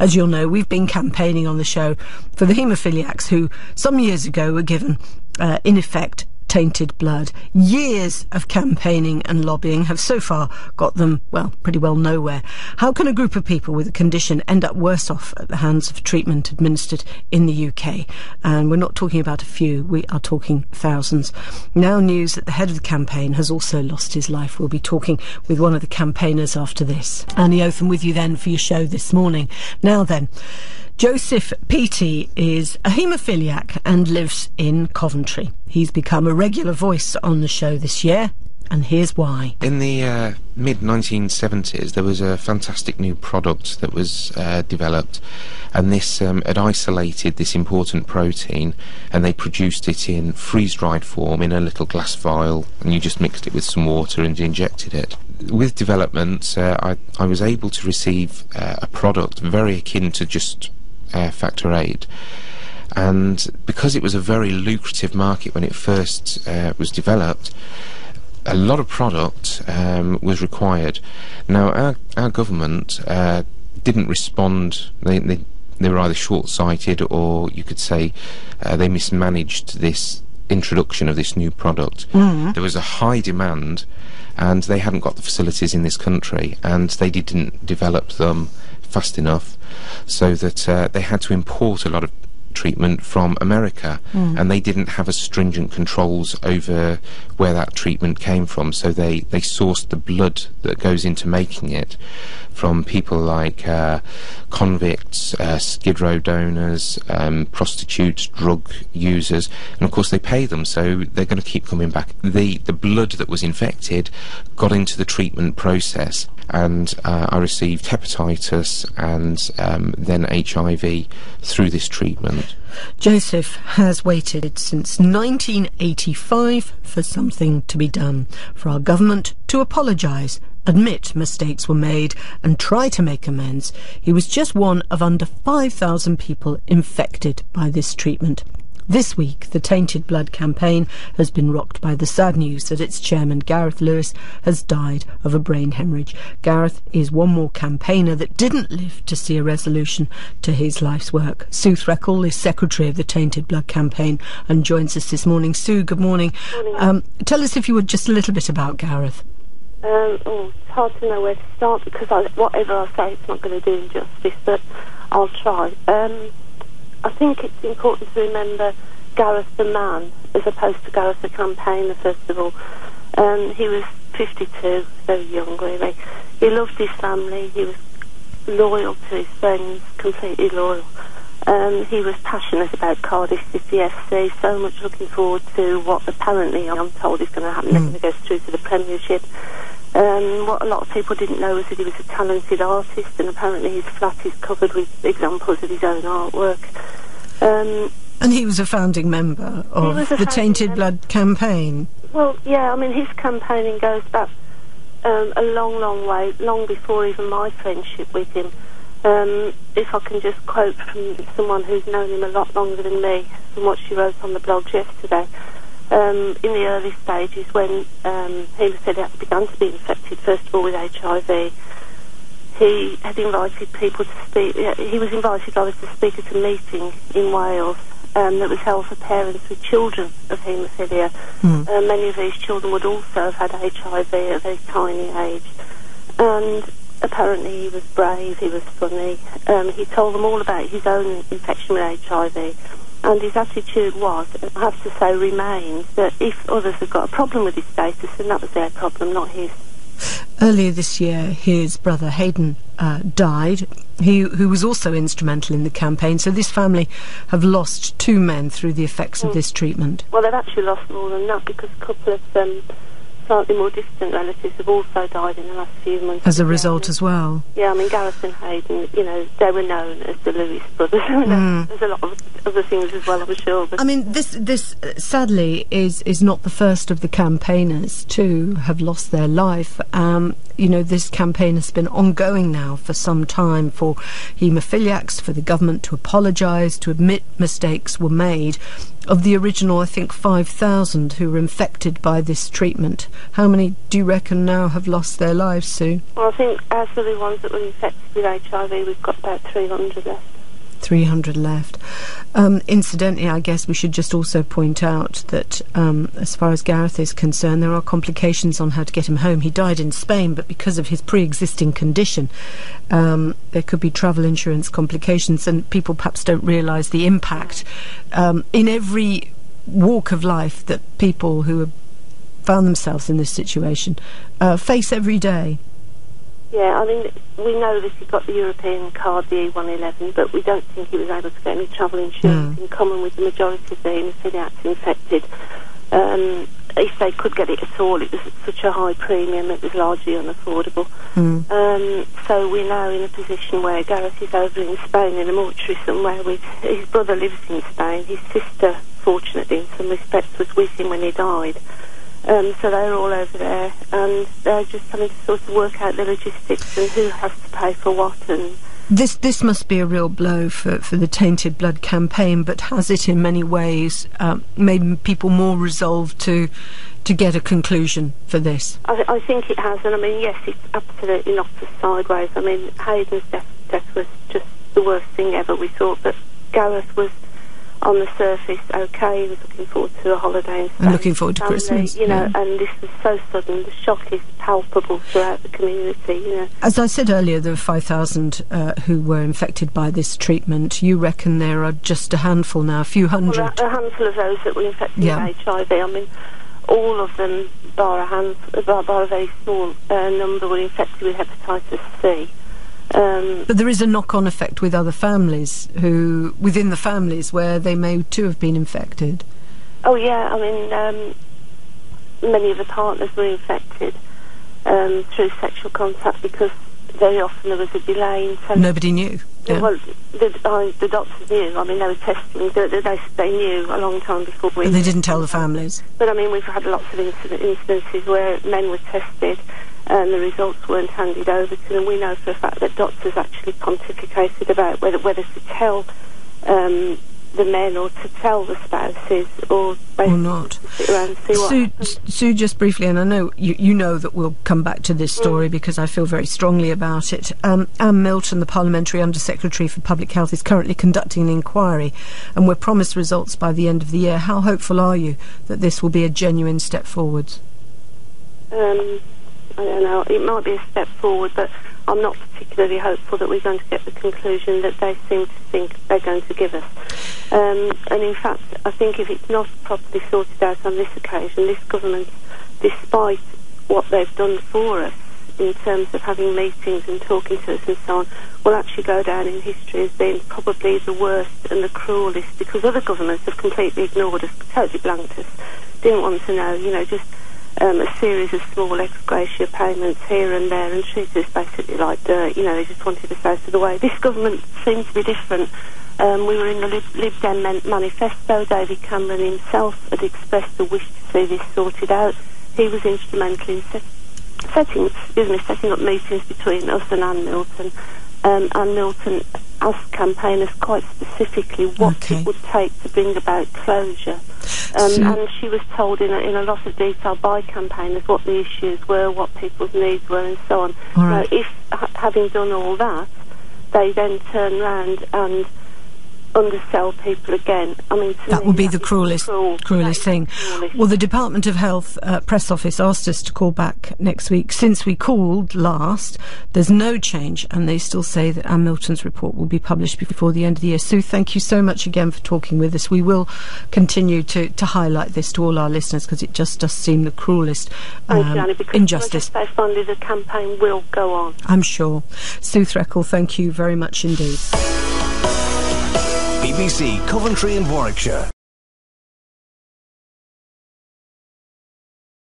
As you'll know, we've been campaigning on the show for the haemophiliacs who some years ago were given, in effect, tainted blood. Years of campaigning and lobbying have so far got them, well, pretty well nowhere. How can a group of people with a condition end up worse off at the hands of treatment administered in the UK? And we're not talking about a few, we are talking thousands. Now news that the head of the campaign has also lost his life. We'll be talking with one of the campaigners after this. Annie Othen with you then for your show this morning. Now then, Joseph Peaty is a haemophiliac and lives in Coventry. He's become a regular voice on the show this year, and here's why. In the mid-1970s, there was a fantastic new product that was developed, and this had isolated this important protein, and they produced it in freeze-dried form in a little glass vial, and you just mixed it with some water and injected it. With development, I was able to receive a product very akin to just Factor 8, and because it was a very lucrative market when it first was developed, a lot of product was required. Now our government didn't respond. They were either short-sighted, or you could say they mismanaged this introduction of this new product. There was a high demand, and they hadn't got the facilities in this country, and they didn't develop them fast enough, so that they had to import a lot of treatment from America, and they didn't have as stringent controls over where that treatment came from, so they sourced the blood that goes into making it from people like convicts, Skid Row donors, prostitutes, drug users, and of course they pay them, so they're going to keep coming back. The blood that was infected got into the treatment process, and I received hepatitis and then HIV through this treatment. Joseph has waited since 1985 for something to be done, for our government to apologise, admit mistakes were made and try to make amends. He was just one of under 5,000 people infected by this treatment. This week, the Tainted Blood campaign has been rocked by the sad news that its chairman, Gareth Lewis, has died of a brain hemorrhage. Gareth is one more campaigner that didn't live to see a resolution to his life's work. Sue Threakall is secretary of the Tainted Blood campaign and joins us this morning. Sue, good morning. Morning. Tell us, if you would, just a little bit about Gareth. It's hard to know where to start, because whatever I say, it's not going to do him justice, but I'll try. I think it's important to remember Gareth the man as opposed to Gareth the campaigner, first of all. He was 52, very young really. He loved his family, he was loyal to his friends, completely loyal. He was passionate about Cardiff City FC, so much looking forward to what apparently, I'm told, is going to happen. They're going to go through to the Premiership. What a lot of people didn't know was that he was a talented artist, and apparently his flat is covered with examples of his own artwork. And he was a founding member of the Tainted Blood campaign. Well, yeah, I mean, his campaigning goes back a long, long way, long before even my friendship with him. If I can just quote from someone who's known him a lot longer than me, from what she wrote on the blogs yesterday. In the early stages, when haemophiliacs began to be infected, first of all with HIV, he had invited people to speak. He was invited, to speak at a meeting in Wales that was held for parents with children of haemophilia. Many of these children would also have had HIV at a very tiny age, and apparently he was brave, he was funny. He told them all about his own infection with HIV. And his attitude was, and I have to say remains, that if others have got a problem with his status, then that was their problem, not his. Earlier this year, his brother Hayden died, who was also instrumental in the campaign. So this family have lost two men through the effects of this treatment. Well, they've actually lost more than that, because a couple of slightly more distant relatives have also died in the last few months. As a result as well? Yeah, I mean, Gareth and Hayden, you know, they were known as the Lewis brothers. There's a lot of other things as well, I'm sure. But I mean, this sadly is not the first of the campaigners to have lost their life. You know, this campaign has been ongoing now for some time, for haemophiliacs, for the government to apologise, to admit mistakes were made. of the original, I think, 5,000 who were infected by this treatment, how many do you reckon now have lost their lives, Sue? Well, I think as for the ones that were infected with HIV, we've got about 300 left. 300 left. Incidentally, I guess we should just also point out that as far as Gareth is concerned, there are complications on how to get him home. He died in Spain, but because of his pre-existing condition, there could be travel insurance complications, and people perhaps don't realise the impact in every walk of life that people who have found themselves in this situation face every day. Yeah, I mean, we know that he got the European card, the E111, but we don't think he was able to get any travel insurance in common with the majority of the haemophiliacs infected. If they could get it at all, it was at such a high premium, it was largely unaffordable. So we're now in a position where Gareth is over in Spain in a mortuary somewhere with his brother lives in Spain. His sister, fortunately, in some respects, was with him when he died. So they're all over there, and they're just having to sort of work out the logistics and who has to pay for what. And this must be a real blow for the Tainted Blood campaign, but has it in many ways made people more resolved to get a conclusion for this? I think it has, and I mean, yes, it's absolutely knocked us sideways. I mean, Hayden's death was just the worst thing ever. We thought that Gareth was, on the surface, okay, he was looking forward to a holiday and looking forward to Christmas, you know, and this was so sudden. The shock is palpable throughout the community, you know. As I said earlier, there were 5,000 who were infected by this treatment. You reckon there are just a handful now, a few hundred? Well, a handful of those that were infected with HIV. I mean, all of them, bar a very small number, were infected with hepatitis C. But there is a knock-on effect with other families within the families where they may too have been infected. Oh yeah, I mean, many of the partners were infected through sexual contact, because very often there was a delay in testing. Nobody knew. Yeah. Well, the doctors knew. I mean, they were testing. They knew a long time before we. But they didn't tell the families. But I mean, we've had lots of instances where men were tested and the results weren't handed over to them. We know for a fact that doctors actually pontificated about whether to tell the men or to tell the spouses, or not. Sit around and see what happens. Sue, just briefly, and I know you know that we'll come back to this story because I feel very strongly about it. Anne Milton, the Parliamentary Under-Secretary for Public Health, is currently conducting an inquiry, and we're promised results by the end of the year. How hopeful are you that this will be a genuine step forwards? I don't know, it might be a step forward, but I'm not particularly hopeful that we're going to get the conclusion that they seem to think they're going to give us. And in fact, I think if it's not properly sorted out on this occasion, this government, despite what they've done for us in terms of having meetings and talking to us and so on, will actually go down in history as being probably the worst and the cruelest, because other governments have completely ignored us, totally blanked us, didn't want to know, you know, just a series of small ex gratia payments here and there, and treated us basically like dirt. You know, they just wanted us out of the way. This government seems to be different. We were in the Lib Dem manifesto. David Cameron himself had expressed a wish to see this sorted out. He was instrumental in setting up meetings between us and Anne Milton. Anne Milton asked campaigners quite specifically what it would take to bring about closure. And she was told in a lot of detail by campaigners what the issues were, what people's needs were, and so on. Now, if, having done all that, they then turn round and undersell people again, I mean, that would be the cruelest thing. Well, the Department of Health press office asked us to call back next week. Since we called last, there's no change, and they still say that Anne Milton's report will be published before the end of the year. Sue, thank you so much again for talking with us. We will continue to highlight this to all our listeners, because it just does seem the cruelest injustice. They funded the campaign will go on. I'm sure. Sue Threakall, thank you very much indeed. BBC Coventry and Warwickshire.